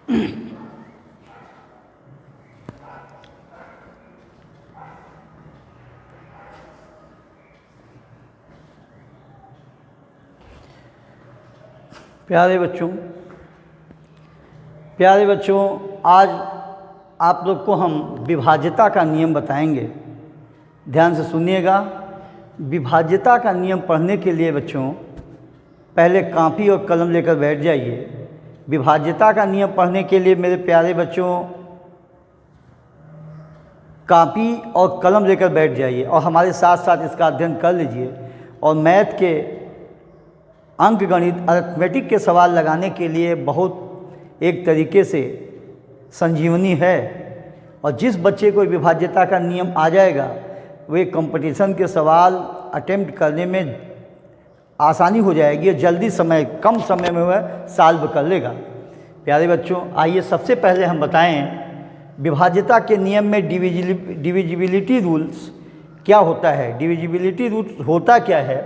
प्यारे बच्चों, आज आप लोग को हम विभाज्यता का नियम बताएंगे। ध्यान से सुनिएगा। विभाज्यता का नियम पढ़ने के लिए बच्चों पहले कॉपी और कलम लेकर बैठ जाइए। विभाज्यता का नियम पढ़ने के लिए मेरे प्यारे बच्चों कॉपी और कलम लेकर बैठ जाइए और हमारे साथ साथ इसका अध्ययन कर लीजिए। और मैथ के अंकगणित अरिथमेटिक के सवाल लगाने के लिए बहुत एक तरीके से संजीवनी है। और जिस बच्चे को विभाज्यता का नियम आ जाएगा वे कंपटीशन के सवाल अटेम्प्ट करने में आसानी हो जाएगी और जल्दी कम समय में वह सॉल्व कर लेगा। प्यारे बच्चों, आइए सबसे पहले हम बताएं विभाज्यता के नियम में डिविजिबिलिटी रूल्स क्या होता है। डिविजिबिलिटी रूल्स होता क्या है?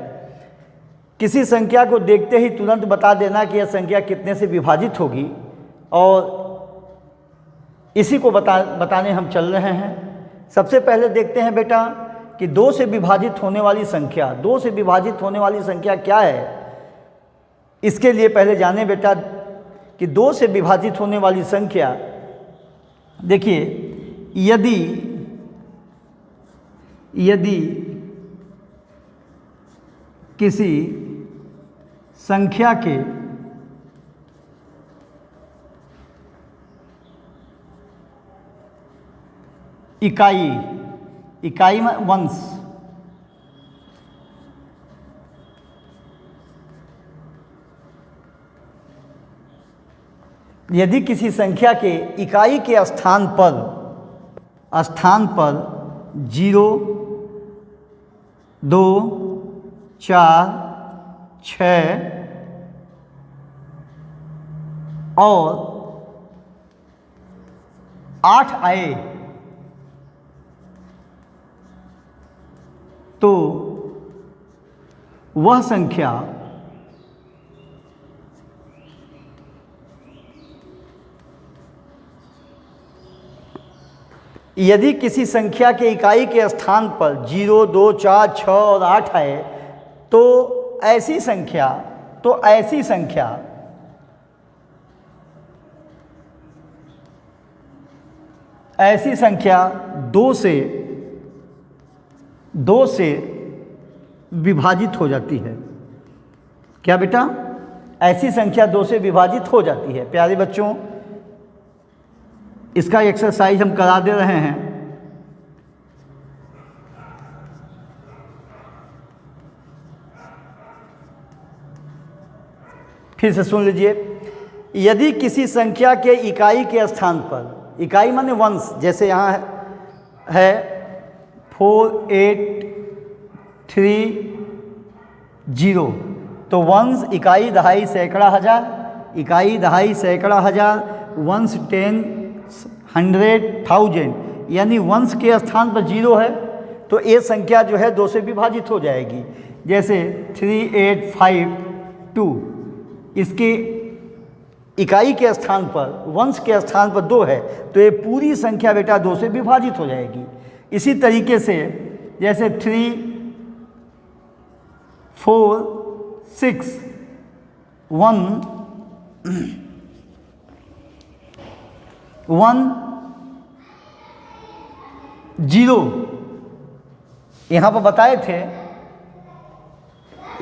किसी संख्या को देखते ही तुरंत बता देना कि यह संख्या कितने से विभाजित होगी, और इसी को बताने हम चल रहे हैं। सबसे पहले देखते हैं बेटा कि 2 से विभाजित होने वाली संख्या, 2 से विभाजित होने वाली संख्या क्या है। इसके लिए पहले जाने बेटा कि 2 से विभाजित होने वाली संख्या, देखिए यदि किसी संख्या के इकाई में वंश, यदि किसी संख्या के इकाई के स्थान पर 0, 2, 4, 6 और 8 आए तो वह संख्या यदि किसी संख्या के इकाई के स्थान पर 0, 2, 4, 6 और 8 आए तो ऐसी संख्या 2 से विभाजित हो जाती है। क्या बेटा? ऐसी संख्या 2 से विभाजित हो जाती है। प्यारे बच्चों, इसका एक्सरसाइज हम करा दे रहे हैं। फिर से सुन लीजिए। यदि किसी संख्या के इकाई के स्थान पर, इकाई माने वंश, जैसे यहाँ है 4, 8, 3, 0, तो वंश इकाई, दहाई, सैकड़ा, हजार, इकाई, दहाई, सैकड़ा, हजार, वंश 10, 100, 1000, यानी वंश के स्थान पर 0 है तो ये संख्या जो है 2 से विभाजित हो जाएगी। जैसे 3852, इसके इकाई के स्थान पर, वंश के स्थान पर 2 है तो ये पूरी संख्या बेटा 2 से विभाजित हो जाएगी। इसी तरीके से जैसे 3, 4, 6, 1, 0 यहाँ पर बताए थे,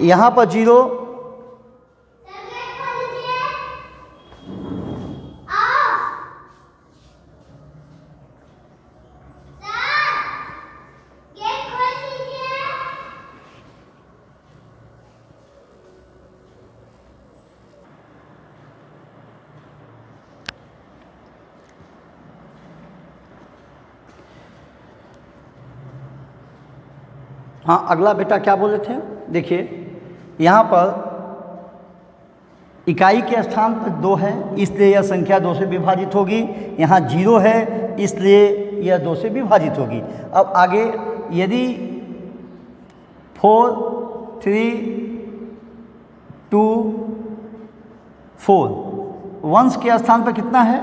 यहाँ पर 0, हाँ अगला बेटा क्या बोले थे? देखिए यहाँ पर इकाई के स्थान पर 2 है इसलिए यह संख्या 2 से विभाजित होगी। यहाँ 0 है इसलिए यह 2 से विभाजित होगी। अब आगे यदि 4, 3, 2, 4 वंश के स्थान पर कितना है,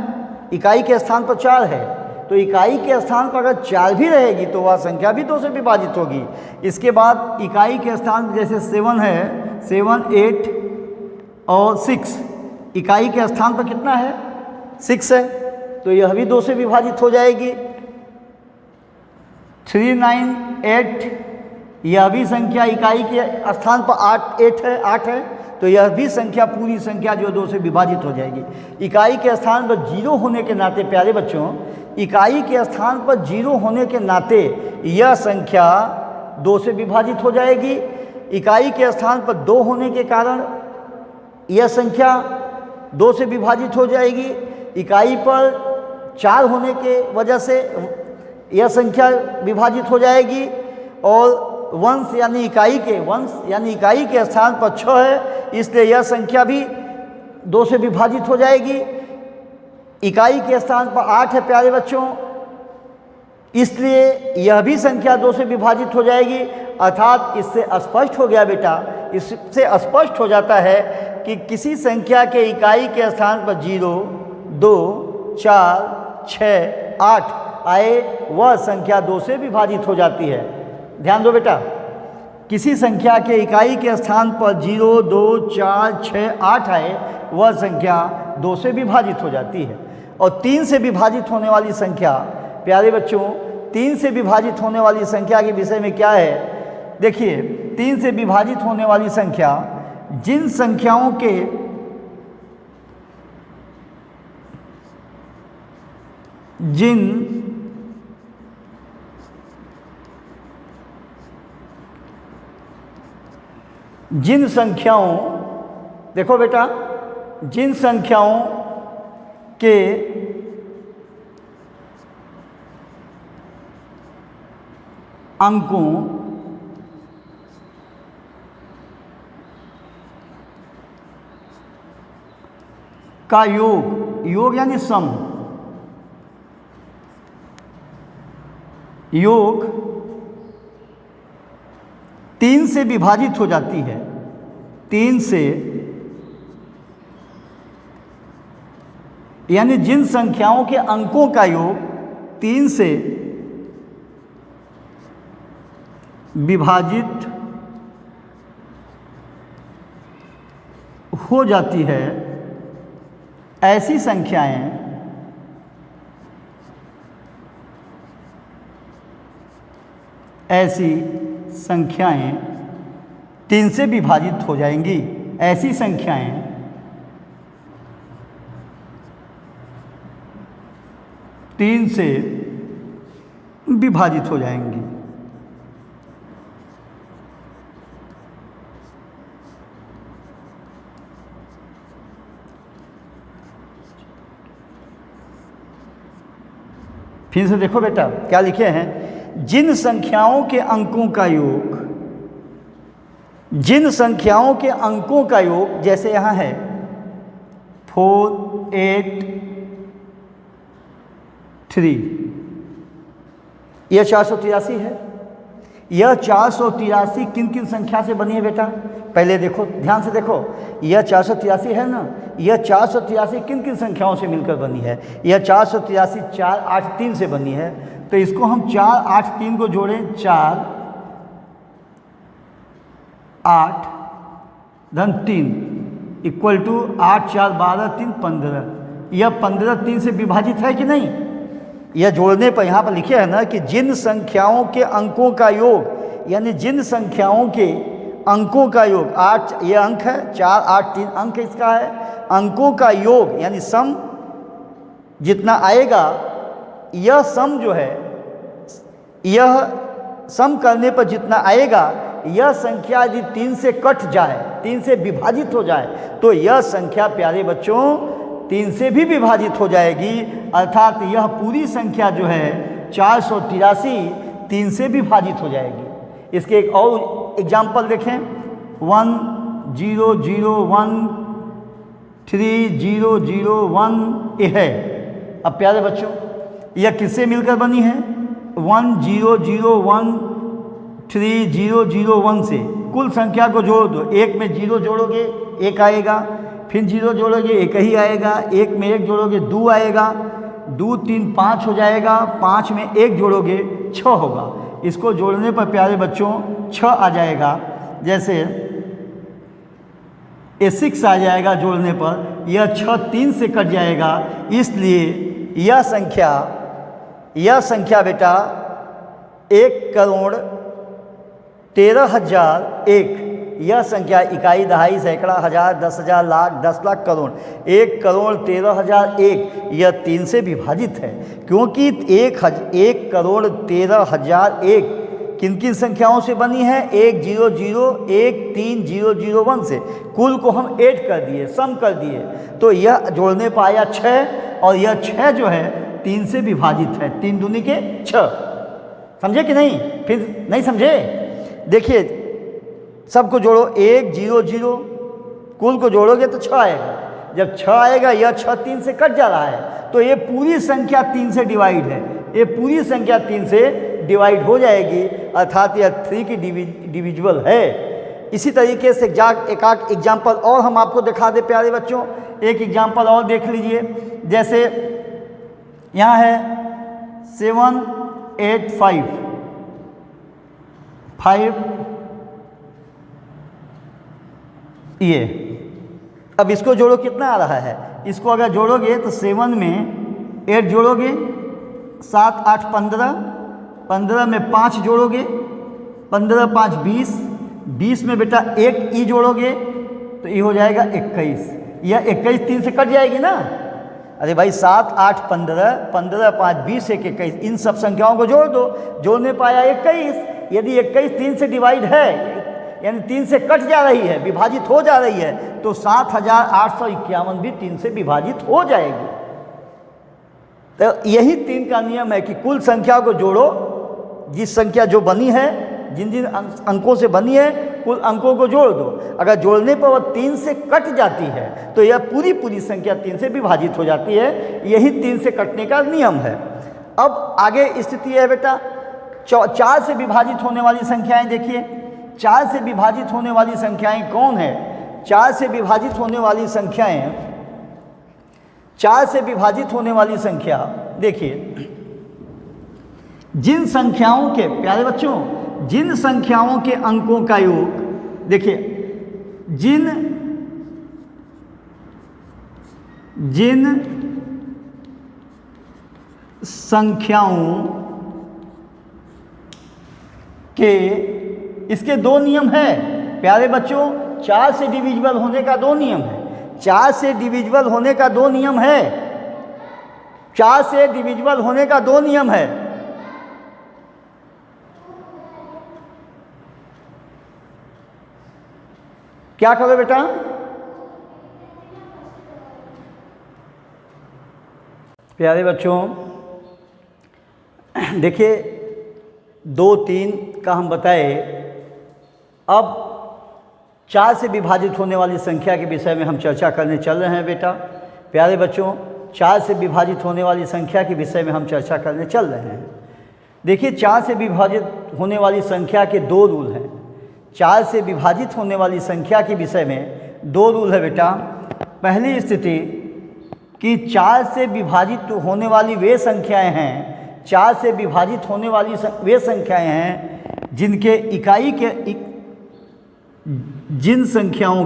इकाई के स्थान पर 4 है, तो इकाई के स्थान पर अगर 4 भी रहेगी तो वह संख्या भी 2 से विभाजित होगी। इसके बाद इकाई के स्थान जैसे 7 है, 7, 8 और 6, इकाई के स्थान पर कितना है, 6 है, तो यह भी 2 से विभाजित हो जाएगी। 3, 9, 8, यह भी संख्या इकाई के स्थान पर 8 है, तो यह भी संख्या पूरी संख्या जो 2 से विभाजित हो जाएगी। इकाई के स्थान पर 0 होने के नाते प्यारे बच्चों, इकाई के स्थान पर 0 होने के नाते यह संख्या 2 से विभाजित हो जाएगी। इकाई के स्थान पर 2 होने के कारण यह संख्या 2 से विभाजित हो जाएगी। इकाई पर 4 होने के वजह से यह संख्या विभाजित हो जाएगी। और वंश यानी इकाई के स्थान पर 6 है, इसलिए यह संख्या भी 2 से विभाजित हो जाएगी। इकाई के स्थान पर 8 है प्यारे बच्चों, इसलिए यह भी संख्या 2 से विभाजित हो जाएगी। अर्थात इससे स्पष्ट हो गया बेटा, इससे स्पष्ट हो जाता है कि किसी संख्या के इकाई के स्थान पर 0, 2, 4, 6, 8 आए, वह संख्या 2 से विभाजित हो जाती है। ध्यान दो बेटा, किसी संख्या के इकाई के स्थान पर 0, 2, 4, 6, 8 आए, वह संख्या 2 से विभाजित हो जाती है। और 3 से विभाजित होने वाली संख्या प्यारे बच्चों, 3 से विभाजित होने वाली संख्या के विषय में क्या है, देखिए 3 से विभाजित होने वाली संख्या जिन संख्याओं के जिन संख्याओं, देखो बेटा, जिन संख्याओं के अंकों का योग यानी सम, योग 3 से विभाजित हो जाती है, 3 से, यानी जिन संख्याओं के अंकों का योग 3 से विभाजित हो जाती है, ऐसी संख्याएं ऐसी संख्याएं 3 से विभाजित हो जाएंगी, ऐसी संख्याएं 3 से विभाजित हो जाएंगी। फिर से देखो बेटा क्या लिखे हैं, जिन संख्याओं के अंकों का योग, जिन संख्याओं के अंकों का योग, जैसे यहाँ है 4, 8, 3, यह 483 है। यह 483 किन किन संख्या से बनी है बेटा, पहले देखो, ध्यान से देखो, यह 483 है ना, यह 483 किन किन संख्याओं से मिलकर बनी है, यह 483 4, 8, 3 से बनी है। तो इसको हम 4, 8, 3 को जोड़ें, 4, 8, धन 3 इक्वल टू 8, 4, 12, 3, 15। यह 15 3 से विभाजित है कि नहीं, यह जोड़ने पर यहाँ पर लिखे है ना कि जिन संख्याओं के अंकों का योग, यानी जिन संख्याओं के अंकों का योग, 8 ये अंक है, 4, 8, 3 अंक इसका है, अंकों का योग यानी सम जितना आएगा, यह सम जो है, यह सम करने पर जितना आएगा, यह संख्या यदि 3 से कट जाए, 3 से विभाजित हो जाए, तो यह संख्या प्यारे बच्चों 3 से भी विभाजित हो जाएगी। अर्थात यह पूरी संख्या जो है 483 3 से विभाजित हो जाएगी। इसके एक और एग्जाम्पल देखें, 1 0 0 1 3 0 0 1 ये है। अब प्यारे बच्चों यह किससे मिलकर बनी है, 1 0 0 1 3 0 0 1 से। कुल संख्या को जोड़ दो, एक में 0 जोड़ोगे 1 आएगा, फिर 0 जोड़ोगे 1 ही आएगा, 1 में 1 जोड़ोगे 2 आएगा, 2 3 5 हो जाएगा, 5 में 1 जोड़ोगे 6 होगा। इसको जोड़ने पर प्यारे बच्चों 6 आ जाएगा। जैसे ये 6 आ जाएगा जोड़ने पर, यह 6 3 से कट जाएगा। इसलिए यह संख्या बेटा 1,13,001, यह संख्या इकाई, दहाई, सैकड़ा, हजार, 10,000, लाख, 10 लाख, करोड़, 1,13,001 यह 3 से विभाजित है। क्योंकि 1,13,001 किन किन संख्याओं से बनी है? 1 0 0 1 3 0 0 1 से। कुल को हम ऐड कर दिए, सम कर दिए, तो यह जोड़ने पर आया 6, और यह 6 जो है 3 से विभाजित है। 3 दूनी के 6। समझे कि नहीं? फिर नहीं समझे? देखिए सबको जोड़ो, 1 0 0, कुल को जोड़ोगे तो 6 आएगा। जब 6 आएगा, यह 6 3 से कट जा रहा है, तो ये पूरी संख्या 3 से डिवाइड है, ये पूरी संख्या 3 से डिवाइड हो जाएगी, अर्थात यह 3 की डिविजिबल है। इसी तरीके से एक आध एग्जाम्पल और हम आपको दिखा दे प्यारे बच्चों। एक एग्जाम्पल और देख लीजिए। जैसे यहाँ है 7 8 5 5, ये अब इसको जोड़ो, कितना आ रहा है? इसको अगर जोड़ोगे तो 7 में 8 जोड़ोगे, 7 8 15, 15 में 5 जोड़ोगे, 15 5 20, 20 में बेटा 1 ई जोड़ोगे तो ये हो जाएगा 21। यह 21 3 से कट जाएगी ना। अरे भाई 7 8 15, 15 5 20 1 21, इन सब संख्याओं को जोड़ दो, जोड़ने पाया 21। यदि 21 3 से डिवाइड है, यानी 3 से कट जा रही है, विभाजित हो जा रही है, तो 7,851 भी 3 से विभाजित हो जाएगी। तो यही 3 का नियम है कि कुल संख्या को जोड़ो, जिस संख्या जो बनी है, जिन जिन अंकों से बनी है, कुल अंकों को जोड़ दो। अगर जोड़ने पर वह 3 से कट जाती है तो यह पूरी संख्या 3 से विभाजित हो जाती है। यही 3 से कटने का नियम है। अब आगे स्थिति है बेटा 4 से विभाजित होने वाली संख्याएं। देखिए 4 से विभाजित होने वाली संख्याएं कौन है? 4 से विभाजित होने वाली संख्याएं, 4 से विभाजित होने वाली संख्या, देखिए जिन संख्याओं के, प्यारे बच्चों, जिन संख्याओं के अंकों का योग, देखिए जिन संख्याओं के, इसके 2 नियम है प्यारे बच्चों। 4 से डिविजिबल होने का 2 नियम है। 4 से डिविजिबल होने का 2 नियम है। 4 से डिविजिबल होने का 2 नियम है। क्या करो बेटा? प्यारे बच्चों देखिए 2 3 का हम बताए। अब 4 से विभाजित होने वाली संख्या के विषय में हम चर्चा करने चल रहे हैं बेटा। प्यारे बच्चों 4 से विभाजित होने वाली संख्या के विषय में हम चर्चा करने चल रहे हैं। देखिए 4 से विभाजित होने वाली संख्या के 2 रूल हैं। 4 से विभाजित होने वाली संख्या के विषय में 2 रूल है बेटा। पहली स्थिति कि 4 से विभाजित होने वाली वे संख्याएं हैं, 4 से विभाजित होने वाली वे संख्याएं हैं जिनके इकाई के जिन संख्याओं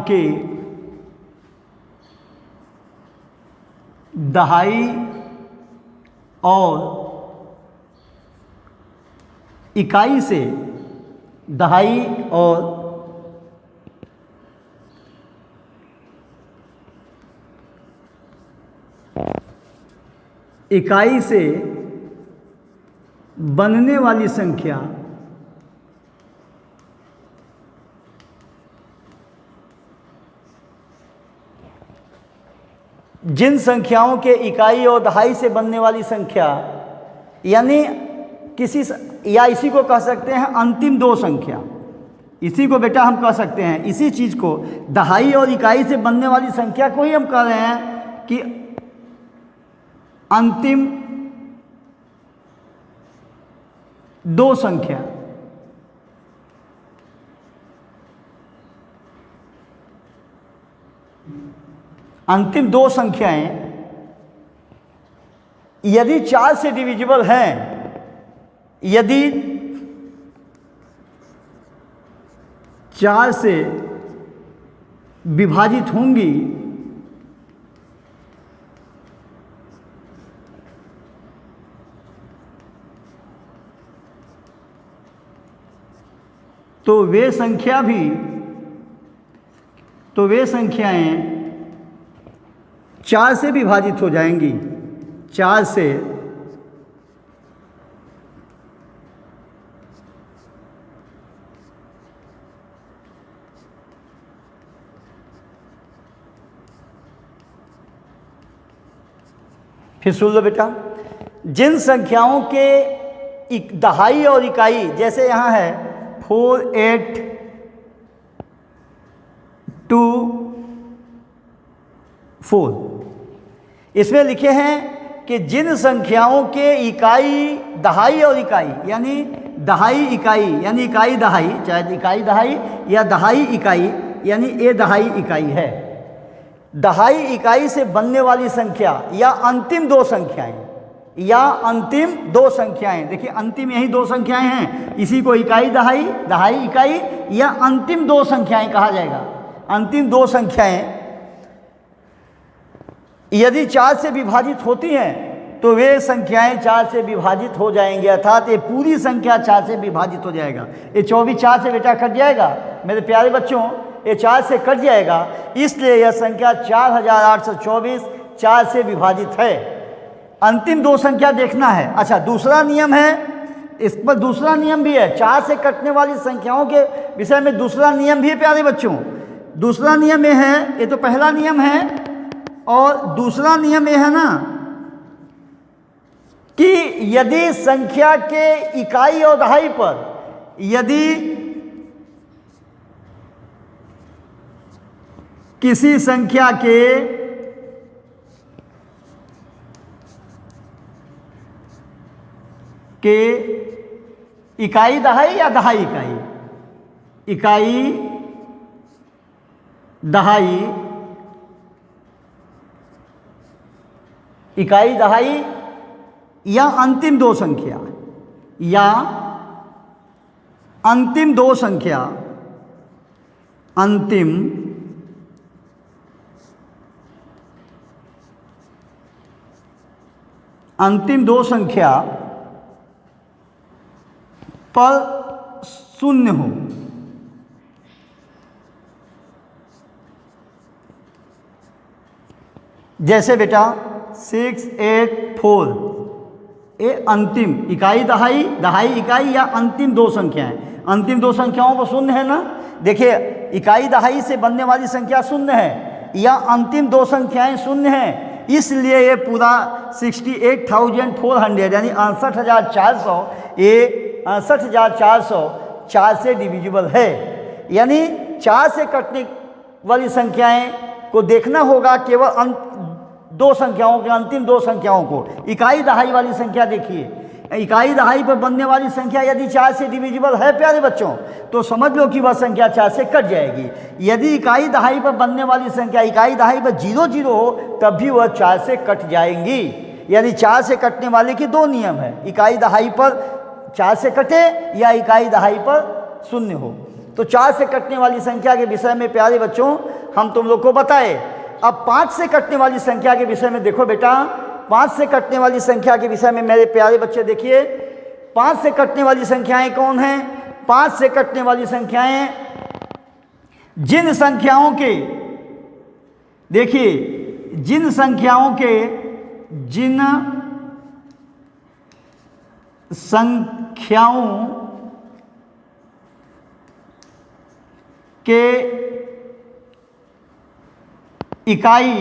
के दहाई और इकाई से, दहाई और इकाई से बनने वाली संख्या जिन संख्याओं के इकाई और दहाई से बनने वाली संख्या, यानी किसी या इसी को कह सकते हैं अंतिम 2 संख्या। इसी को बेटा हम कह सकते हैं, इसी चीज़ को दहाई और इकाई से बनने वाली संख्या को ही हम कह रहे हैं कि अंतिम दो संख्या, अंतिम दो संख्याएं यदि 4 से डिविजिबल हैं, यदि 4 से विभाजित होंगी तो वे संख्याएं 4 से विभाजित हो जाएंगी। 4 से फिर सुन लो बेटा, जिन संख्याओं के दहाई और इकाई, जैसे यहाँ है 4, 8, 2, 4, इसमें लिखे हैं कि जिन संख्याओं के इकाई दहाई और इकाई, यानी दहाई इकाई यानी इकाई दहाई, चाहे इकाई दहाई या दहाई इकाई यानी ए दहाई इकाई है, दहाई इकाई से बनने वाली संख्या या अंतिम दो संख्याएं, देखिए अंतिम यही दो संख्याएं हैं, इसी को इकाई दहाई, दहाई इकाई या अंतिम दो संख्याएं कहा जाएगा। अंतिम दो संख्याएं यदि 4 से विभाजित होती हैं तो वे संख्याएं 4 से विभाजित हो जाएंगे, अर्थात ये पूरी संख्या 4 से विभाजित हो जाएगा। ये 24 4 से बेटा कट जाएगा मेरे प्यारे बच्चों, ये 4 से कट जाएगा, इसलिए यह संख्या 4824 4 से विभाजित है। अंतिम दो संख्या देखना है। अच्छा, दूसरा नियम है, इस पर दूसरा नियम भी है, 4 से कटने वाली संख्याओं के विषय में दूसरा नियम भी है प्यारे बच्चों। दूसरा नियम ये है, ये तो पहला नियम है, और दूसरा नियम ये है ना कि यदि संख्या के इकाई और दहाई पर यदि किसी संख्या के इकाई दहाई या दहाई इकाई, इकाई दहाई, इकाई दहाई या अंतिम दो संख्या या अंतिम दो संख्या, अंतिम दो संख्या पर शून्य हो, जैसे बेटा 6, 8, 4, ये अंतिम इकाई दहाई, दहाई इकाई या अंतिम दो संख्याएं, अंतिम दो संख्याओं पर शून्य है ना। देखिए इकाई दहाई से बनने वाली संख्या शून्य है या अंतिम दो संख्याएं शून्य हैं, इसलिए ये पूरा 68,400 यानी 68,400, ये 68,400 4 से डिविजिबल है। यानी 4 से कटने वाली संख्याएं को देखना होगा केवल दो संख्याओं के, अंतिम दो संख्याओं को। इकाई दहाई वाली संख्या देखिए, इकाई दहाई पर बनने वाली संख्या यदि 4 से डिविजिबल है प्यारे बच्चों तो समझ लो कि वह संख्या 4 से कट जाएगी। यदि इकाई दहाई पर बनने वाली संख्या इकाई दहाई पर 0 0 हो तब भी वह 4 से कट जाएंगी। यानी 4 से कटने वाले के दो नियम है, इकाई दहाई पर 4 से कटे या इकाई दहाई पर शून्य हो। तो 4 से कटने वाली संख्या के विषय में प्यारे बच्चों हम तुम लोग को बताए। अब 5 से कटने वाली संख्या के विषय में देखो बेटा, 5 से कटने वाली संख्या के विषय में मेरे प्यारे बच्चे देखिए, 5 से कटने वाली संख्याएं कौन हैं? 5 से कटने वाली संख्याएं जिन संख्याओं के, देखिए जिन संख्याओं के इकाई,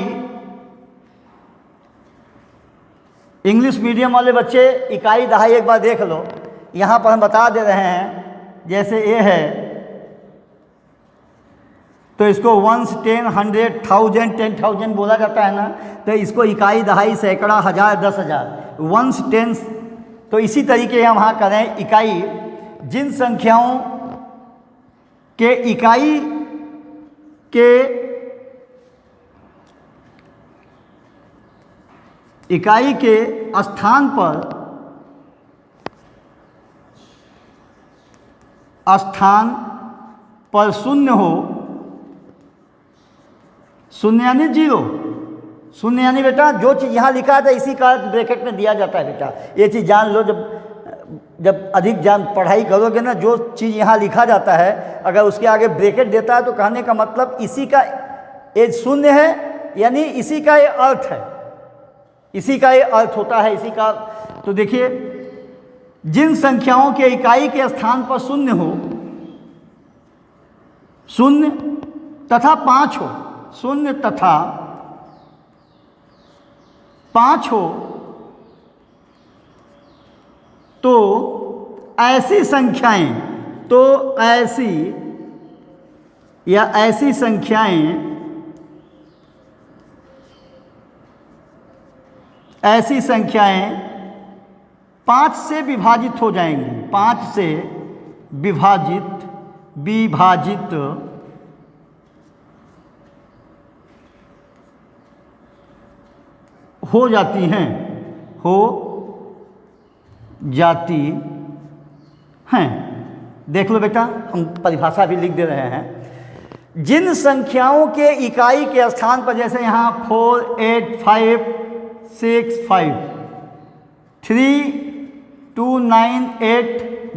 इंग्लिश मीडियम वाले बच्चे इकाई दहाई एक बार देख लो, यहाँ पर हम बता दे रहे हैं। जैसे ये है तो इसको 1, 10, 100, 1000, 10,000 बोला जाता है ना, तो इसको इकाई दहाई, सैकड़ा, हजार, 10,000, 1, 10 तो इसी तरीके हम वहाँ करें इकाई, जिन संख्याओं के इकाई के स्थान पर शून्य हो, शून्य यानी जीरो, शून्य यानी बेटा जो चीज़ यहाँ लिखा था इसी का ब्रैकेट में दिया जाता है बेटा। ये चीज़ जान लो, जब अधिक पढ़ाई करोगे ना, जो चीज़ यहाँ लिखा जाता है अगर उसके आगे ब्रैकेट देता है तो कहने का मतलब इसी का ये शून्य है, यानी इसी का ये अर्थ है, इसी का ये अर्थ होता है, इसी का। तो देखिए, जिन संख्याओं के इकाई के स्थान पर शून्य हो, शून्य तथा 5 हो, शून्य तथा 5 हो, तो ऐसी संख्याएं, ऐसी संख्याएं 5 से विभाजित हो जाएंगी, 5 से विभाजित हो जाती हैं। देख लो बेटा, हम परिभाषा भी लिख दे रहे हैं। जिन संख्याओं के इकाई के स्थान पर, जैसे यहाँ 4, 8, 5, 6, 5, 3, 2, 9, 8,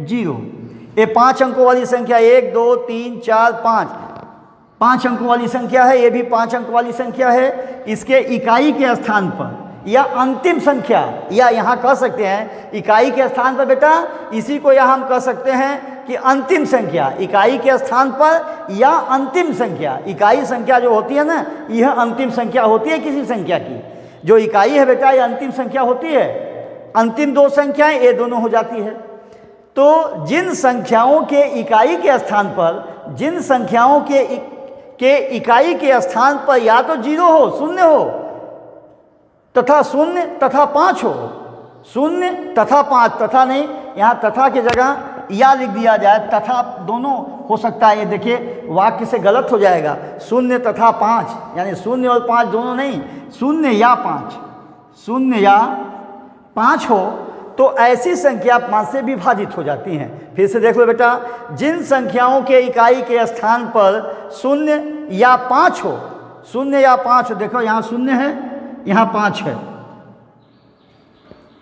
0, ये 5 अंकों वाली संख्या, 1, 2, 3, 4, 5 अंकों वाली संख्या है, ये भी 5 अंकों वाली संख्या है। इसके इकाई के स्थान पर या अंतिम संख्या, या यहाँ कह सकते हैं इकाई के स्थान पर बेटा, इसी को यहाँ हम कह सकते हैं कि अंतिम संख्या, इकाई के स्थान पर या अंतिम संख्या। इकाई संख्या जो होती है ना, यह अंतिम संख्या होती है किसी संख्या की। जो इकाई है बेटा, ये अंतिम संख्या होती है। अंतिम 2 संख्याएं ये दोनों हो जाती है। तो जिन संख्याओं के इकाई के स्थान पर, जिन संख्याओं के इकाई के स्थान पर या तो 0 हो, शून्य हो, तथा 0 तथा 5 हो, 0 तथा 5, तथा नहीं, यहाँ तथा की जगह या लिख दिया जाए, तथा दोनों हो सकता है। ये देखिए वाक्य से गलत हो जाएगा, 0 तथा 5, यानी 0 और 5 दोनों नहीं, 0 या 5 हो, तो ऐसी संख्या 5 से विभाजित हो जाती हैं। फिर से देख लो बेटा, जिन संख्याओं के इकाई के स्थान पर 0 या 5 हो, 0 या 5, देखो यहाँ 0 है, यहाँ 5 है,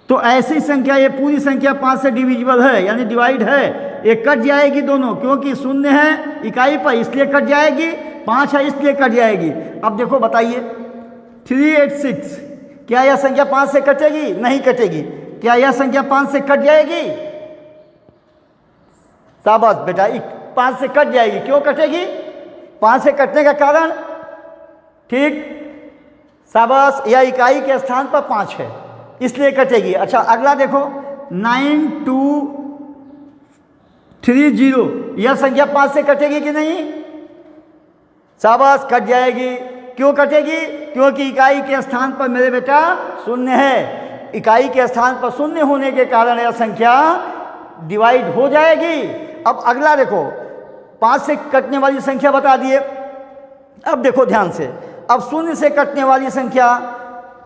तो ऐसी संख्या, ये पूरी संख्या 5 से डिविजिबल है, यानी डिवाइड है। ये कट जाएगी दोनों, क्योंकि 0 है इकाई पर इसलिए कट जाएगी, 5 है इसलिए कट जाएगी। अब देखो बताइए, 386, क्या यह संख्या 5 से कटेगी? नहीं कटेगी। क्या यह संख्या 5 से कट जाएगी? शाबाश बेटा, 5 से कट जाएगी। क्यों कटेगी? 5 से कटने का कारण, ठीक, शाबाश, यह इकाई के स्थान पर 5 है इसलिए कटेगी। अच्छा अगला देखो, 9230, यह संख्या 5 से कटेगी कि नहीं? शाबाश, कट जाएगी। क्यों कटेगी? क्योंकि इकाई के स्थान पर मेरे बेटा 0 है। इकाई के स्थान पर 0 होने के कारण यह संख्या डिवाइड हो जाएगी। अब अगला देखो, 5 से कटने वाली संख्या बता दिए। अब देखो ध्यान से, अब 0 से कटने वाली संख्या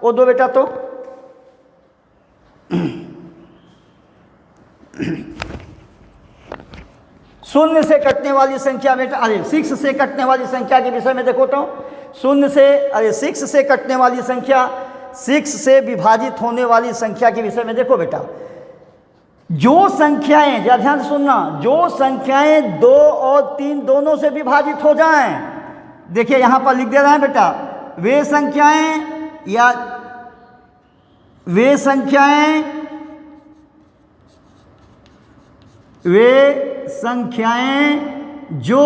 वो दो बेटा, तो 0 से कटने वाली संख्या बेटा, अरे 6 से कटने वाली संख्या के विषय में देखो तो 0 से, अरे 6 से कटने वाली संख्या, 6 से विभाजित होने वाली संख्या के विषय में देखो बेटा। जो संख्याएं, जरा ध्यान से सुनना, जो संख्याएं 2 और 3 दोनों से विभाजित हो जाएं, देखिए यहां पर लिख दे रहे हैं बेटा, वे संख्याएं जो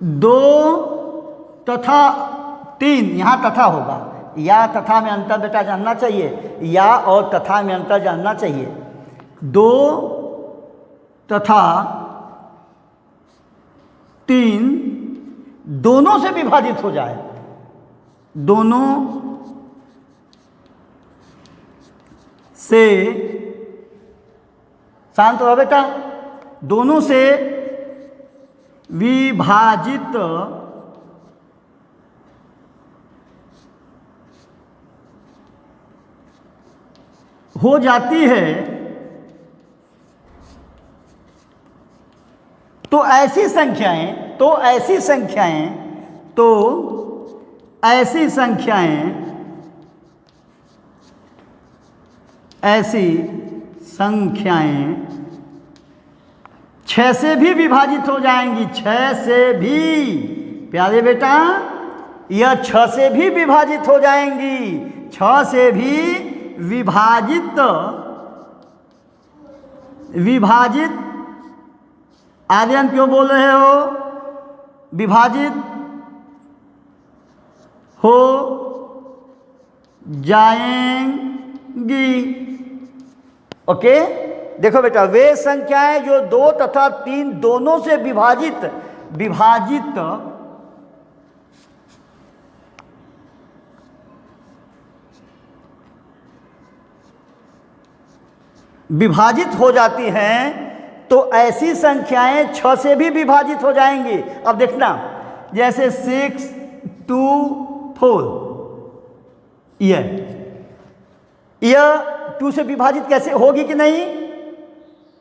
2 तथा 3, यहाँ तथा होगा, या तथा में अंतर बेटा जानना चाहिए, या और तथा में अंतर जानना चाहिए। 2 तथा 3 दोनों से विभाजित हो जाए, दोनों से, शांत रहो बेटा, दोनों से विभाजित हो जाती है तो ऐसी संख्याएं 6 से भी विभाजित हो जाएंगी। 6 से भी, प्यारे बेटा, यह 6 से भी विभाजित हो जाएंगी। 6 से भी विभाजित आर्यन क्यों बोल रहे हो? विभाजित हो जाएंगी। ओके, देखो बेटा, वे संख्याएं जो 2 तथा 3 दोनों से विभाजित हो जाती हैं तो ऐसी संख्याएं 6 से भी विभाजित हो जाएंगी। अब देखना, जैसे 6, 2, 4, यह 2 से विभाजित कैसे होगी कि नहीं?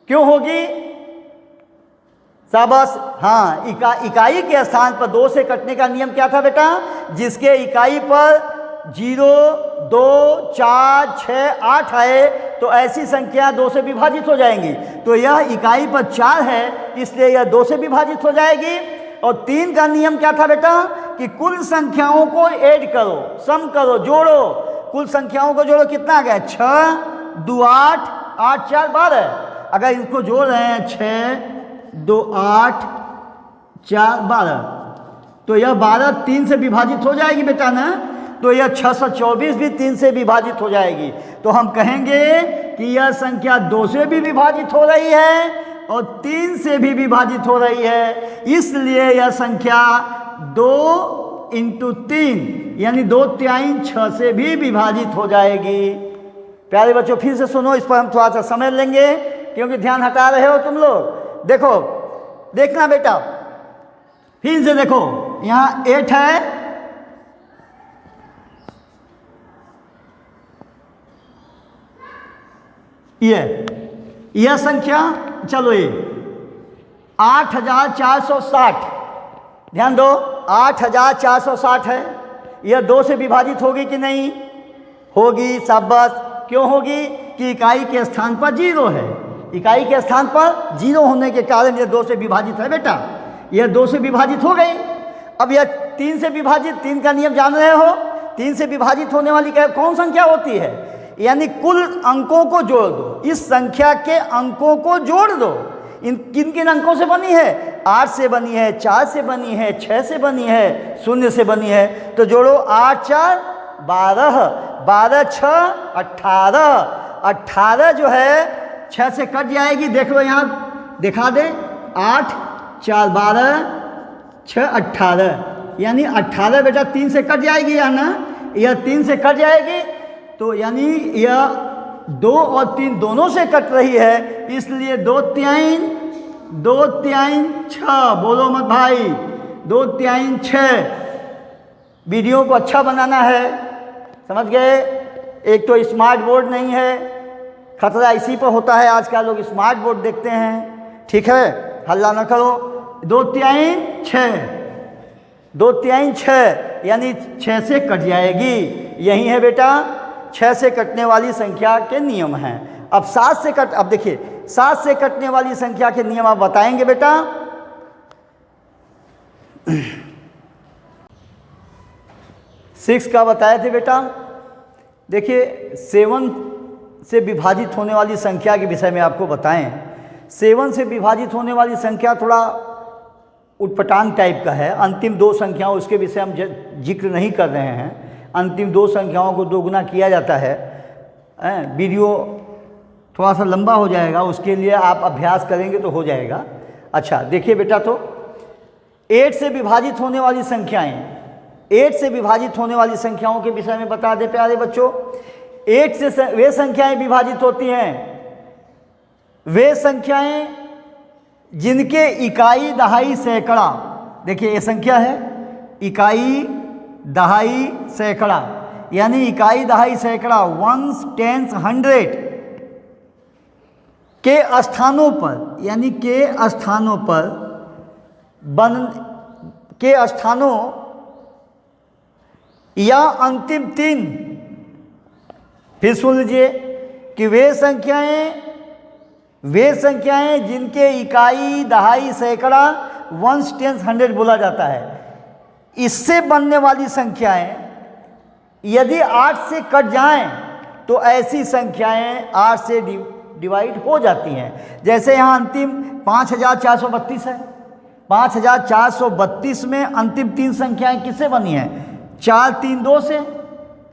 क्यों होगी? शाबाश, हाँ, इकाई के स्थान पर 2 से कटने का नियम क्या था बेटा? जिसके इकाई पर 0, 2, 4, 6, 8 है तो ऐसी संख्या 2 से विभाजित हो जाएंगी। तो यह इकाई पर 4 है, इसलिए यह 2 से विभाजित हो जाएगी। और 3 का नियम क्या था बेटा? कि कुल संख्याओं को ऐड करो, सम करो, जोड़ो। कुल संख्याओं को जोड़ो, कितना आ गया? 6, 2, 8, 8, 4, 12। अगर इसको जोड़ रहे हैं 6, 2, 8, 4, 12, तो यह 12 3 से विभाजित हो जाएगी बेटा ना। तो यह 624 भी 3 से विभाजित हो जाएगी। तो हम कहेंगे कि यह संख्या 2 से भी विभाजित हो रही है और 3 से भी विभाजित हो रही है। इसलिए यह संख्या 2 × 3 यानी 2/3 6 से भी विभाजित हो जाएगी। प्यारे बच्चों, फिर से सुनो, इस पर हम थोड़ा सा समझ लेंगे क्योंकि ध्यान हटा रहे हो तुम लोग। देखो, देखना बेटा, फिर से देखो, यहाँ 8 है, यह संख्या, चलो ये 8460, ध्यान दो, 8460 है। यह 2 से विभाजित होगी कि नहीं? होगी, शाबाश। क्यों होगी? कि इकाई के स्थान पर 0 है। इकाई के स्थान पर 0 होने के कारण यह 2 से विभाजित है बेटा। यह 2 से विभाजित हो गई। अब यह 3 से विभाजित, 3 का नियम जान रहे हो? 3 से विभाजित होने वाली कौन संख्या होती है? यानी कुल अंकों को जोड़ दो, इस संख्या के अंकों को जोड़ दो। किन किन अंकों से बनी है? 8 से बनी है, 4 से बनी है, 6 से बनी है, 0 से बनी है। तो जोड़ो, 8, 4, 12, 12, 6, 18, 18 जो है 6 से कट जाएगी। देख लो, यहाँ दिखा दे, 8, 4, 12, 6, 18, यानी 18 बेटा 3 से कट जाएगी, या ना? यह 3 से कट जाएगी, तो यानी यह 2 और 3 दोनों से कट रही है, इसलिए 2/3, 2/3 6, बोलो मत भाई, 2/3 6। वीडियो को अच्छा बनाना है, समझ गए? एक तो स्मार्ट बोर्ड नहीं है, खतरा इसी पर होता है, आजकल लोग स्मार्ट बोर्ड देखते हैं। ठीक है, हल्ला न करो। 2/3 6, 2/3 6 यानी 6 से कट जाएगी। यही है बेटा 6 से कटने वाली संख्या के नियम हैं। अब 7 से अब देखिए, 7 से कटने वाली संख्या के नियम आप बताएंगे बेटा? 6 का बताए थे बेटा। देखिए, 7 से विभाजित होने वाली संख्या के विषय में आपको बताएं। 7 से विभाजित होने वाली संख्या थोड़ा उटपटांग टाइप का है। अंतिम 2 संख्याओं, उसके विषय हम जिक्र नहीं कर रहे हैं। अंतिम 2 संख्याओं को दोगुना किया जाता है। वीडियो थोड़ा सा लंबा हो जाएगा, उसके लिए आप अभ्यास करेंगे तो हो जाएगा। अच्छा, देखिए बेटा, तो 8 से विभाजित होने वाली संख्याएं, 8 से विभाजित होने वाली संख्याओं के विषय में बता दे प्यारे बच्चों। 8 से वे संख्याएं विभाजित होती हैं, वे संख्याएं जिनके इकाई दहाई सैकड़ा, देखिए ये संख्या है इकाई दहाई सैकड़ा, यानी इकाई दहाई सैकड़ा, वंस टेंस 100 के स्थानों पर, यानी के स्थानों पर के स्थानों या अंतिम 3, फिर सुन लीजिए कि वे संख्याएं जिनके इकाई दहाई सैकड़ा वंस टेंस 100 बोला जाता है, इससे बनने वाली संख्याएं यदि 8 से कट जाएं तो ऐसी संख्याएं 8 से डिवाइड हो जाती हैं। जैसे यहाँ अंतिम 5432 है, 5432 में अंतिम 3 संख्याएं किससे बनी हैं? 4, 3, 2 से,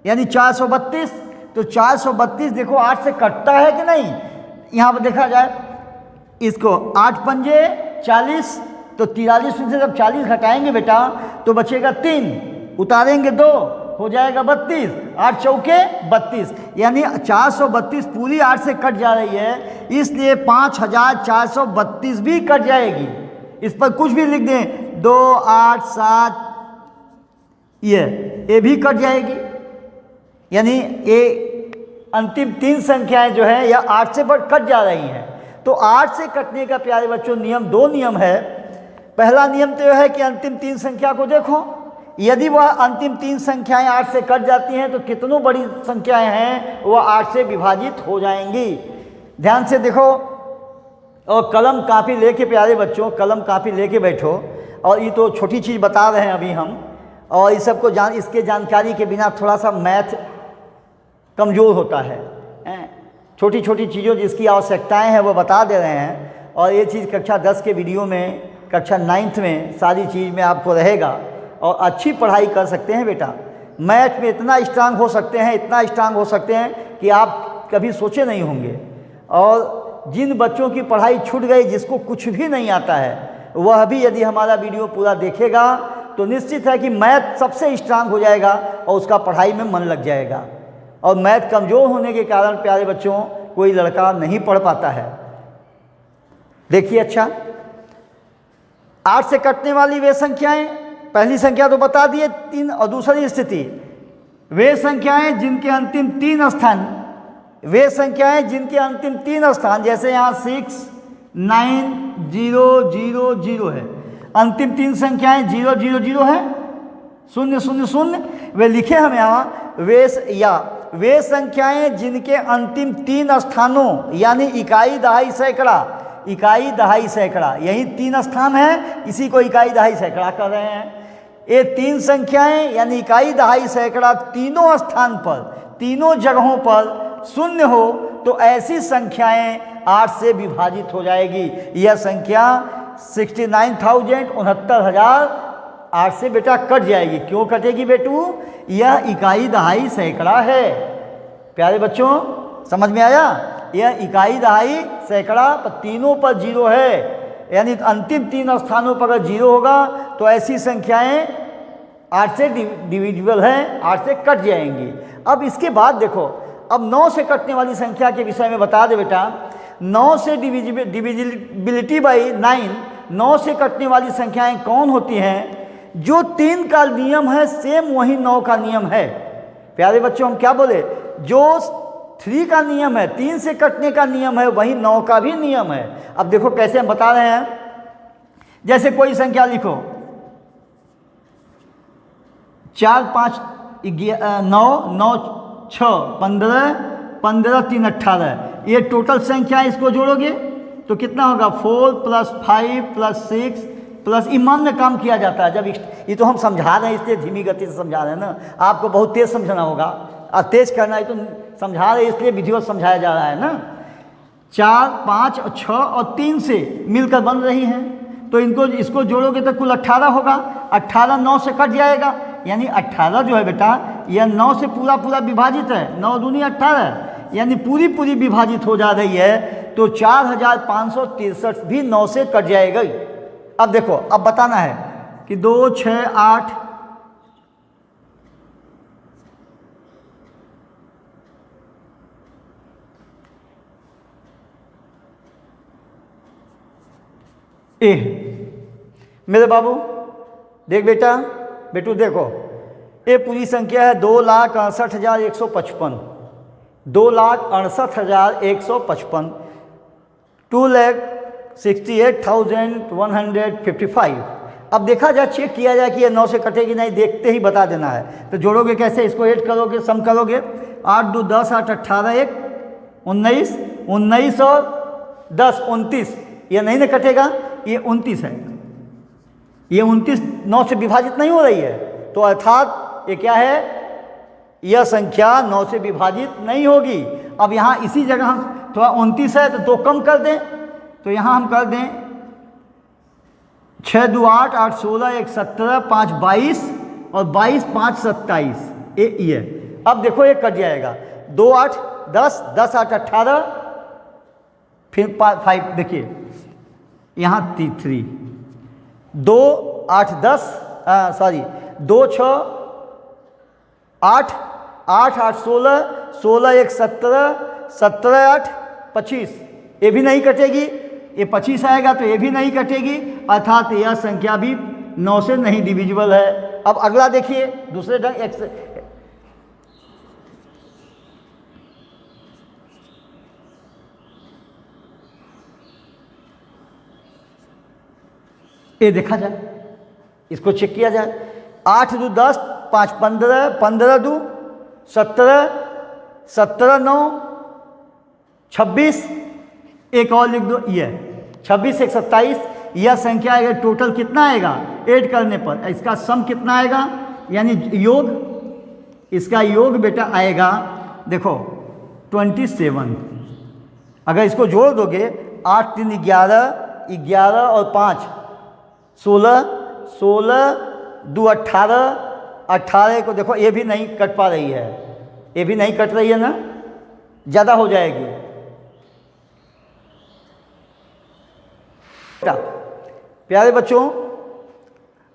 यानी 432। तो 432 देखो 8 से कटता है कि नहीं, यहाँ पर देखा जाए इसको 8 पंजे 40, तो 43 में से जब 40 घटाएंगे बेटा तो बचेगा 3, उतारेंगे 2, हो जाएगा 32, 8 चौके 32, यानी 432 पूरी 8 से कट जा रही है, इसलिए 5432 भी कट जाएगी। इस पर कुछ भी लिख दें 2, 8, 7, ये भी कट जाएगी, यानी ये अंतिम 3 संख्याएं जो है यह 8 से कट जा रही हैं। तो 8 से कटने का प्यारे बच्चों नियम 2 नियम है। पहला नियम तो यह है कि अंतिम 3 संख्या को देखो, यदि वह अंतिम 3 संख्याएं 8 से कट जाती हैं तो कितनों बड़ी संख्याएं हैं वह 8 से विभाजित हो जाएंगी। ध्यान से देखो और कलम कापी लेके प्यारे बच्चों, कलम कापी लेके बैठो। और ये तो छोटी चीज़ बता रहे हैं अभी हम, और इस सबको इसके जानकारी के बिना थोड़ा सा मैथ कमज़ोर होता है। छोटी छोटी चीज़ों जिसकी आवश्यकताएं हैं वो बता दे रहे हैं, और ये चीज़ कक्षा 10 के वीडियो में, कक्षा 9th में सारी चीज़ में आपको रहेगा, और अच्छी पढ़ाई कर सकते हैं बेटा। मैथ में इतना स्ट्रांग हो सकते हैं, इतना स्ट्रांग हो सकते हैं कि आप कभी सोचे नहीं होंगे। और जिन बच्चों की पढ़ाई छूट गई, जिसको कुछ भी नहीं आता है, वह भी यदि हमारा वीडियो पूरा देखेगा तो निश्चित है कि मैथ सबसे स्ट्रांग हो जाएगा और उसका पढ़ाई में मन लग जाएगा। और मैथ कमज़ोर होने के कारण प्यारे बच्चों कोई लड़का नहीं पढ़ पाता है। देखिए अच्छा, 8 से कटने वाली वे संख्याएं, पहली संख्या तो बता दिए 3, और दूसरी स्थिति वे संख्याएं जिनके अंतिम 3 स्थान, वे संख्याएं जिनके अंतिम 3 स्थान, जैसे यहाँ 6, 9, 0, 0, 0 है, अंतिम 3 संख्याएं 0, 0, 0 है, 0, 0, 0, वे लिखे हम यहाँ वे संख्याएं जिनके अंतिम 3 स्थानों, यानी इकाई दहाई सैकड़ा, इकाई दहाई सैकड़ा, यही 3 स्थान है, इसी को इकाई दहाई सैकड़ा कर रहे हैं। ये 3 संख्याएं यानी इकाई दहाई सैकड़ा तीनों स्थान पर, तीनों जगहों पर 0 हो तो ऐसी संख्याएं 8 से विभाजित हो जाएगी। यह संख्या 69,69,000 8 से बेटा कट जाएगी। क्यों कटेगी बेटू? यह इकाई दहाई सैकड़ा है। प्यारे बच्चों समझ में आया? यह इकाई दहाई सैकड़ा पर तीनों पर 0 है, यानी अंतिम 3 स्थानों पर अगर 0 होगा तो ऐसी संख्याएं 8 से डिविजिबल हैं, 8 से कट जाएंगी। अब इसके बाद देखो, अब 9 से कटने वाली संख्या के विषय में बता दे बेटा। 9 से डिविजिबिलिटी बाई 9, 9 से कटने वाली संख्याएं कौन होती हैं? जो 3 का नियम है सेम वही 9 का नियम है। प्यारे बच्चों हम क्या बोले? जो 3 का नियम है, 3 से कटने का नियम है, वही 9 का भी नियम है। अब देखो कैसे हम बता रहे हैं। जैसे कोई संख्या लिखो 4, 5, 9, 9, 6, 15, 15, 3, 18, ये टोटल संख्या है। इसको जोड़ोगे तो कितना होगा? 4 + 5 + 6 प्लस ईमान में काम किया जाता है। जब ये तो हम समझा रहे हैं, इसलिए धीमी गति से समझा रहे हैं ना, आपको बहुत तेज़ समझना होगा और तेज़ करना है, तो समझा रहे इसलिए विधिवत समझाया जा रहा है ना। 4, 5, 6 और 3 से मिलकर बन रही हैं, तो इसको जोड़ोगे तो कुल 18 होगा। 18 9 से कट जाएगा, यानी 18 जो है बेटा यह 9 से पूरा विभाजित है। 9 दूनी 18, यानी पूरी विभाजित हो जा रही है। तो 4563 भी 9 से कट जाएगा। अब देखो, अब बताना है कि 2, 6, 8, ए। मेरे बाबू देख बेटा, बेटू देखो, ये पूरी संख्या है 2,68,155, 2,68,155, 2,68,155। अब देखा जाए, चेक किया जाए कि ये 9 से कटेगी नहीं, देखते ही बता देना है। तो जोड़ोगे कैसे, इसको ऐड करोगे, सम करोगे, 8 2 10, 8 18 1 19, 19 और 10 29, ये नहीं ना कटेगा, ये 29 है। ये 29 9 से विभाजित नहीं हो रही है, तो अर्थात ये क्या है, यह संख्या 9 से विभाजित नहीं होगी। अब यहाँ इसी जगह हम थोड़ा 29 है तो 2 कम कर दें, तो यहाँ हम कर दें 6 2 8, 8 16, 1 17, 5 22 और 22 5 27, ये। अब देखो ये कट जाएगा, 2 8 10, 10 8 18, फिर 5, देखिए यहाँ 3, 2 8 10, सॉरी 2 6 8, 8 8 16, 16 1 17, 17 8 25, ये भी नहीं कटेगी, ये 25 आएगा तो ये भी नहीं कटेगी, अर्थात यह संख्या भी 9 से नहीं डिविजिबल है। अब अगला देखिए, दूसरे ढंग x, ये देखा जाए, इसको चेक किया जाए, 8 2 10, 5 15, 15 2 17, 17 9 26, एक और लिख दो, ये 26 1 27, यह संख्या आएगा, टोटल कितना आएगा ऐड करने पर, इसका सम कितना आएगा, यानी योग, इसका योग बेटा आएगा, देखो 27। अगर इसको जोड़ दोगे, 8 3 11, 11 और 5 16, 16 2 18, 18 को देखो ये भी नहीं कट पा रही है, ये भी नहीं कट रही है ना, ज़्यादा हो जाएगी। प्यारे बच्चों,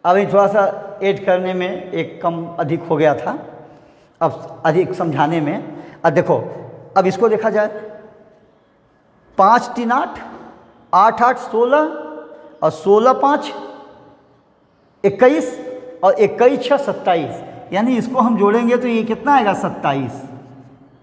अभी थोड़ा सा ऐड करने में एक कम अधिक हो गया था, अब अधिक समझाने में। अब देखो, अब इसको देखा जाए, 5 3 8, 8 8 16 और 16 5 21 और 21 6 27, यानी इसको हम जोड़ेंगे तो ये कितना आएगा 27,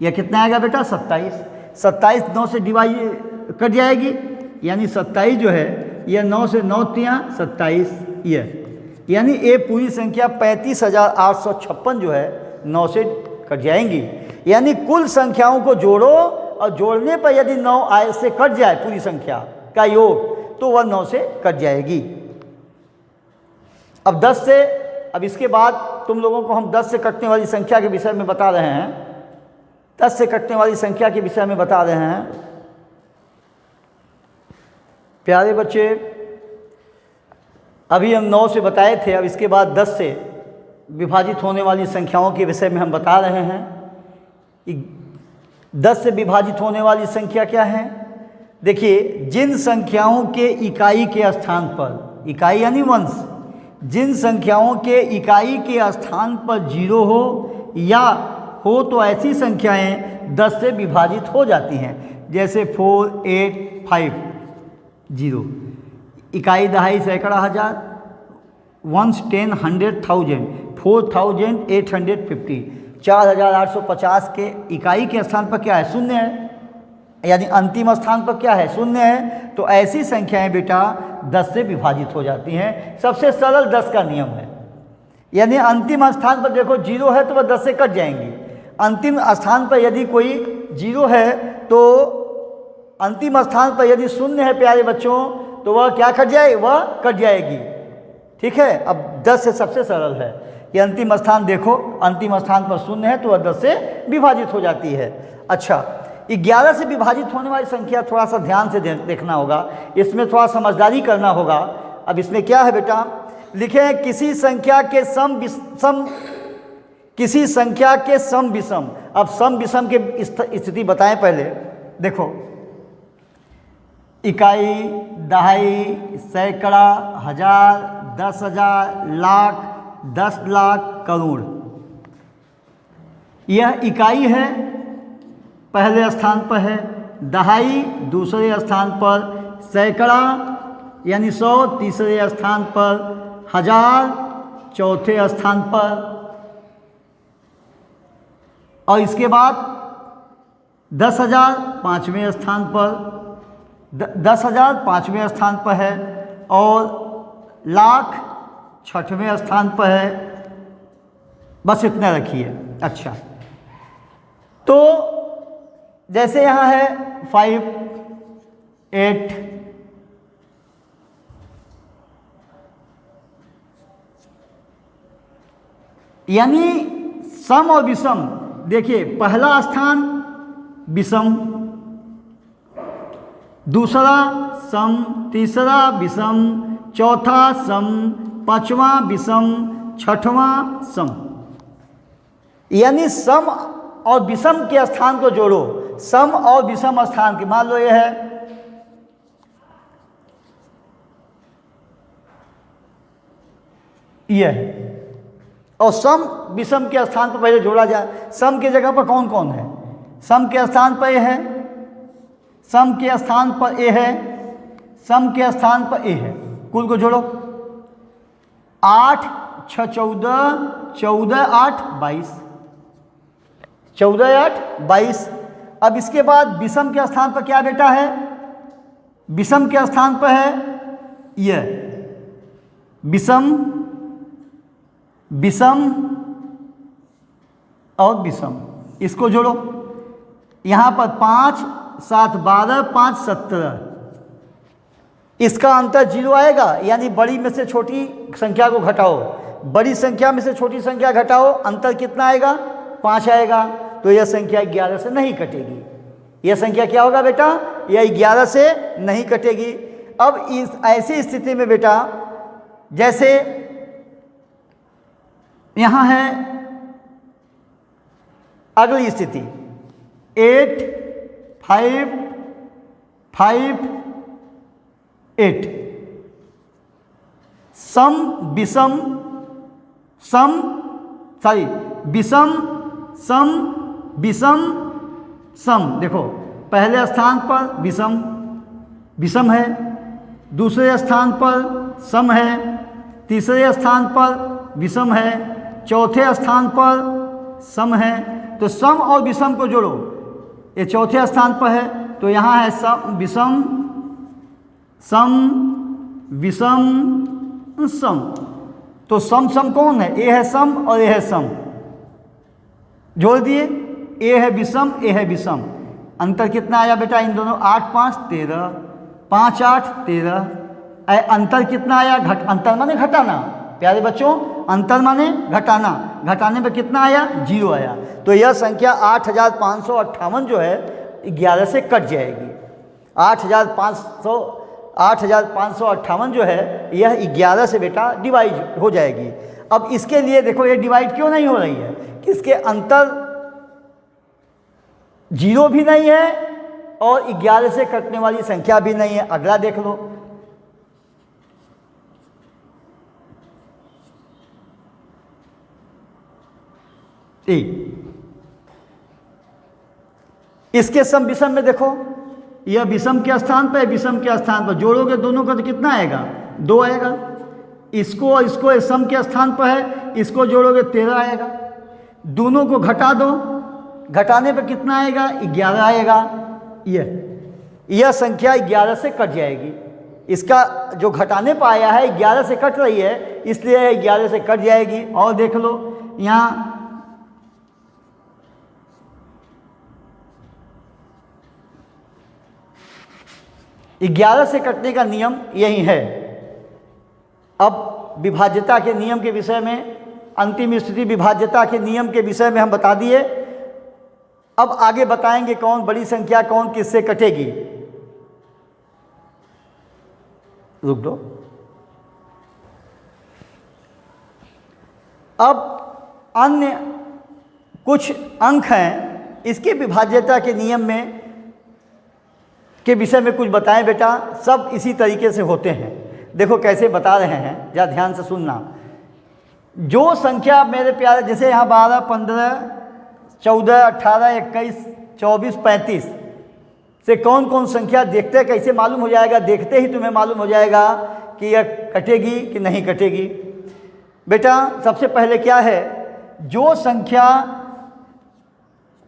यह कितना आएगा बेटा 27। 27 9 से डिवाइड कट जाएगी, यानी 27 जो है यह 9 से 9 तियाँ 27, ये यानी ये पूरी संख्या 35,856 जो है 9 से कट जाएंगी। यानी कुल संख्याओं को जोड़ो और जोड़ने पर यदि 9 आय से कट जाए पूरी संख्या का योग, तो वह 9 से कट जाएगी। अब 10 से, अब इसके बाद तुम लोगों को हम 10 से कटने वाली संख्या के विषय में बता रहे हैं, 10 से कटने वाली संख्या के विषय में बता रहे हैं। प्यारे बच्चे, अभी हम 9 से बताए थे, अब इसके बाद 10 से विभाजित होने वाली संख्याओं के विषय में हम बता रहे हैं। 10 से विभाजित होने वाली संख्या क्या है? देखिए, जिन संख्याओं के इकाई के स्थान पर, इकाई यानी वंश, जिन संख्याओं के इकाई के स्थान पर 0 हो या हो तो ऐसी संख्याएं 10 से विभाजित हो जाती हैं। जैसे 4 8 5 0, इकाई दहाई सैकड़ा हज़ार, वंस 10 100 1000, 4850, 4850 के इकाई के स्थान पर क्या है? शून्य है, यानी अंतिम स्थान पर क्या है? शून्य है। तो ऐसी संख्याएं बेटा 10 से विभाजित हो जाती हैं। सबसे सरल 10 का नियम है, यानी अंतिम स्थान पर देखो 0 है तो वह 10 से कट जाएंगी। अंतिम स्थान पर यदि कोई 0 है तो अंतिम स्थान पर यदि शून्य है प्यारे बच्चों, तो वह क्या कट जाए? वह कट जाएगी। ठीक है। अब 10 से सबसे सरल है कि अंतिम स्थान देखो, अंतिम स्थान पर शून्य है तो वह 10 से विभाजित हो जाती है। अच्छा, 11 से विभाजित होने वाली संख्या थोड़ा सा ध्यान से देखना होगा, इसमें थोड़ा समझदारी करना होगा। अब इसमें क्या है बेटा, लिखे हैं किसी संख्या के किसी संख्या के सम विषम। अब सम विषम की स्थिति बताएं पहले। देखो, इकाई, दहाई, सैकड़ा, हजार, 10,000, लाख, 10 लाख, करोड़। यह इकाई है, पहले स्थान पर है, दहाई दूसरे स्थान पर, सैकड़ा यानी 100 तीसरे स्थान पर, 1000 चौथे स्थान पर, और इसके बाद 10,000 पाँचवें स्थान पर, 10,000 पाँचवें स्थान पर है, और लाख छठवें स्थान पर है। बस इतना रखिए। अच्छा, तो जैसे यहाँ है 5, 8, यानी सम और विषम। देखिए, पहला स्थान विषम, दूसरा सम, तीसरा विषम, चौथा सम, पांचवा विषम, छठवां सम। यानी सम और विषम के स्थान को जोड़ो। सम और विषम स्थान के, मान लो ये है और सम विषम के स्थान पर पहले जोड़ा जाए। सम की जगह पर कौन कौन है? सम के स्थान पर ए है, सम के स्थान पर ए है, सम के स्थान पर ए है। कुल को जोड़ो। 8 6 14, 14 8 22, 14 8 22। अब इसके बाद विषम के स्थान पर क्या बेटा है? विषम के स्थान पर है यह विषम, विषम और विषम। इसको जोड़ो। यहाँ पर 5 7 12, 5 17। इसका अंतर 0 आएगा, यानी बड़ी में से छोटी संख्या को घटाओ, बड़ी संख्या में से छोटी संख्या घटाओ, अंतर कितना आएगा? 5 आएगा। तो यह संख्या 11 से नहीं कटेगी। यह संख्या क्या होगा बेटा? यह 11 से नहीं कटेगी। अब इस ऐसी स्थिति में बेटा, जैसे यहाँ है अगली स्थिति 8 5 5 8। सम विषम, सम सॉरी विषम सम विषम सम। देखो, पहले स्थान पर विषम, विषम है, दूसरे स्थान पर सम है, तीसरे स्थान पर विषम है, चौथे स्थान पर सम है। तो सम और विषम को जोड़ो। ये चौथे स्थान पर है, तो यहाँ है सम विषम, सम विषम सम। तो सम सम कौन है? ए है सम और ए है सम। जोड़ दिए। ए है विषम, ए है विषम। अंतर कितना आया बेटा इन दोनों? 8 5 13, 5 8 13। अंतर कितना आया? अंतर माने घटाना। प्यारे बच्चों, अंतर माने घटाना। घटाने पे कितना आया? 0 आया। तो यह संख्या 8558 जो है 11 से कट जाएगी। 8558 जो है यह 11 से बेटा डिवाइड हो जाएगी। अब इसके लिए देखो, ये डिवाइड क्यों नहीं हो रही है? कि इसके अंतर 0 भी नहीं है और 11 से कटने वाली संख्या भी नहीं है। अगला देख लो। इसके सम विषम में देखो, यह विषम के स्थान पर, विषम के स्थान पर जोड़ोगे दोनों का तो कितना आएगा? 2 आएगा। इसको और इसको सम के स्थान पर है, इसको जोड़ोगे 13 आएगा। दोनों को घटा दो, घटाने पर कितना आएगा? 11 आएगा। यह संख्या 11 से कट जाएगी। इसका जो घटाने पर आया है 11 से कट रही है, इसलिए 11 से कट जाएगी। और देख लो यहाँ 11 से कटने का नियम यही है। अब विभाज्यता के नियम के विषय में, अंतिम स्थिति विभाज्यता के नियम के विषय में हम बता दिए। अब आगे बताएंगे कौन बड़ी संख्या कौन किससे कटेगी। रुक दो। अब अन्य कुछ अंक हैं, इसके विभाज्यता के नियम में के विषय में कुछ बताएं बेटा। सब इसी तरीके से होते हैं। देखो कैसे बता रहे हैं, जरा ध्यान से सुनना। जो संख्या मेरे प्यारे, जैसे यहाँ 12 15 14 18 21 24 35 से कौन कौन संख्या देखते कैसे मालूम हो जाएगा? देखते ही तुम्हें मालूम हो जाएगा कि यह कटेगी कि नहीं कटेगी। बेटा सबसे पहले क्या है, जो संख्या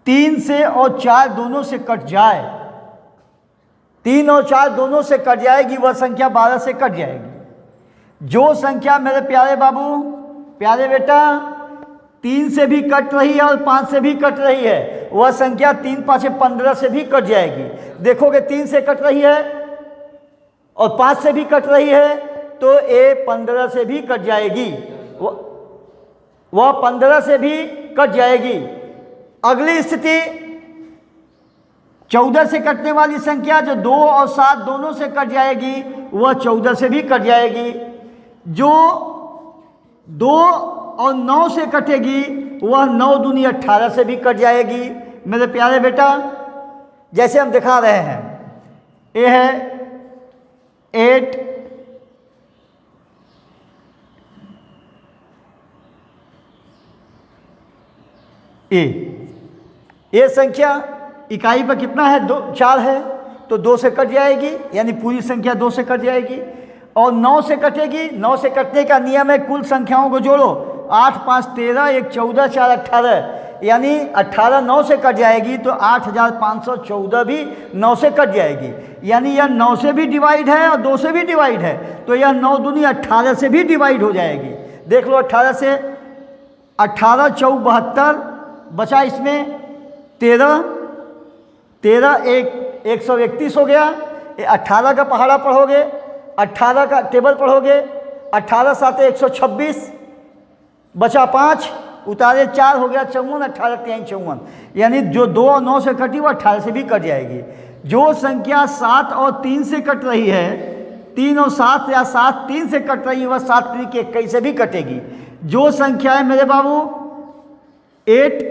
3 से और 4 दोनों से कट जाए, 3 और 4 दोनों से कट जाएगी, वह संख्या 12 से कट जाएगी। जो संख्या मेरे प्यारे बाबू, प्यारे बेटा, 3 से भी कट रही है और 5 से भी कट रही है, वह संख्या 3 5 15 से भी कट जाएगी। देखोगे 3 से कट रही है और 5 से भी कट रही है तो ये 15 से भी कट जाएगी, वह 15 से भी कट जाएगी। अगली स्थिति 14 से कटने वाली संख्या जो 2 और 7 दोनों से कट जाएगी, वह 14 से भी कट जाएगी। जो 2 और 9 से कटेगी, वह 9 दूनी 18 से भी कट जाएगी। मेरे प्यारे बेटा, जैसे हम दिखा रहे हैं, ये है 8 ये संख्या इकाई पर कितना है? 4 है, तो 2 से कट जाएगी, यानी पूरी संख्या 2 से कट जाएगी। और 9 से कटेगी, 9 से कटने का नियम है कुल संख्याओं को जोड़ो, 8 5 13, 1 14, 4 18, यानी 18 9 से कट जाएगी तो 8514 भी 9 से कट जाएगी। यानी यह 9 से भी डिवाइड है और 2 से भी डिवाइड है, तो यह 9 दूनी 18 से भी डिवाइड हो जाएगी। देख लो 18 से 18 4 72, बचा इसमें 13 13 131 हो गया। 18 का पहाड़ा पढ़ोगे, 18 का टेबल पढ़ोगे, 18 7 126, बचा 5, उतारे 4 हो गया 54, 18 3 54, यानी जो 2 और 9 से कटी वो 18 से भी कट जाएगी। जो संख्या 7 और 3 से कट रही है, 3 और 7 या 7 3 से कट रही है, वह 7 3 के 21 से भी कटेगी। जो संख्या है मेरे बाबू 8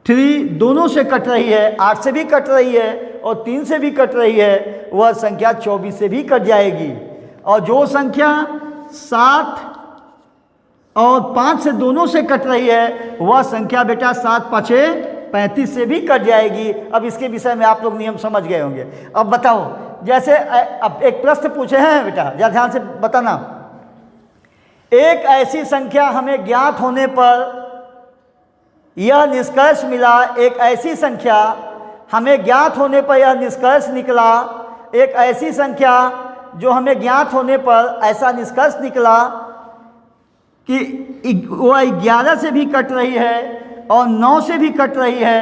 3 दोनों से कट रही है, 8 से भी कट रही है और 3 से भी कट रही है, वह संख्या 24 से भी कट जाएगी। और जो संख्या 7 और 5 से दोनों से कट रही है, वह संख्या बेटा 7 5 35 से भी कट जाएगी। अब इसके विषय में आप लोग नियम समझ गए होंगे। अब बताओ, जैसे अब एक प्रश्न पूछे हैं बेटा, जरा ध्यान से बताना। एक ऐसी संख्या हमें ज्ञात होने पर यह निष्कर्ष मिला, एक ऐसी संख्या हमें ज्ञात होने पर यह निष्कर्ष निकला, एक ऐसी संख्या जो हमें ज्ञात होने पर ऐसा निष्कर्ष निकला कि वह 11 से भी कट रही है और 9 से भी कट रही है,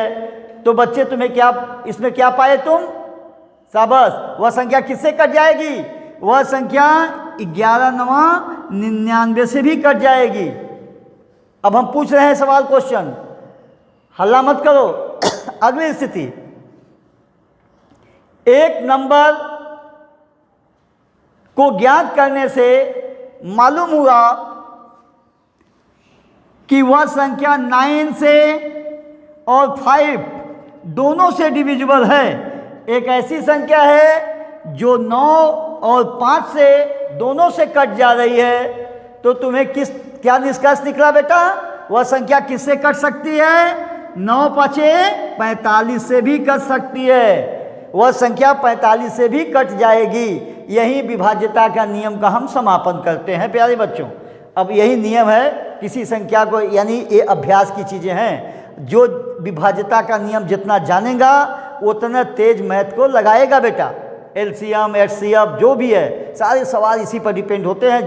तो बच्चे तुम्हें क्या इसमें क्या पाए तुम? शाबाश। वह संख्या किससे कट जाएगी? वह संख्या 11 9 99 से भी कट जाएगी। अब हम पूछ रहे हैं सवाल, क्वेश्चन, हल्ला मत करो। अगली स्थिति, एक नंबर को ज्ञात करने से मालूम हुआ कि वह संख्या 9 से और 5 दोनों से डिविजिबल है। एक ऐसी संख्या है जो 9 और 5 से दोनों से कट जा रही है, तो तुम्हें क्या निष्कर्ष निकला बेटा? वह संख्या किससे कट सकती है? 9 5 45 से भी कट सकती है, वह संख्या 45 से भी कट जाएगी। यही विभाज्यता का नियम का हम समापन करते हैं प्यारे बच्चों। अब यही नियम है किसी संख्या को, यानी ये अभ्यास की चीज़ें हैं। जो विभाज्यता का नियम जितना जानेगा उतना तेज मैथ को लगाएगा बेटा। एलसीएम एचसीएफ जो भी है, सारे सवाल इसी पर डिपेंड होते हैं।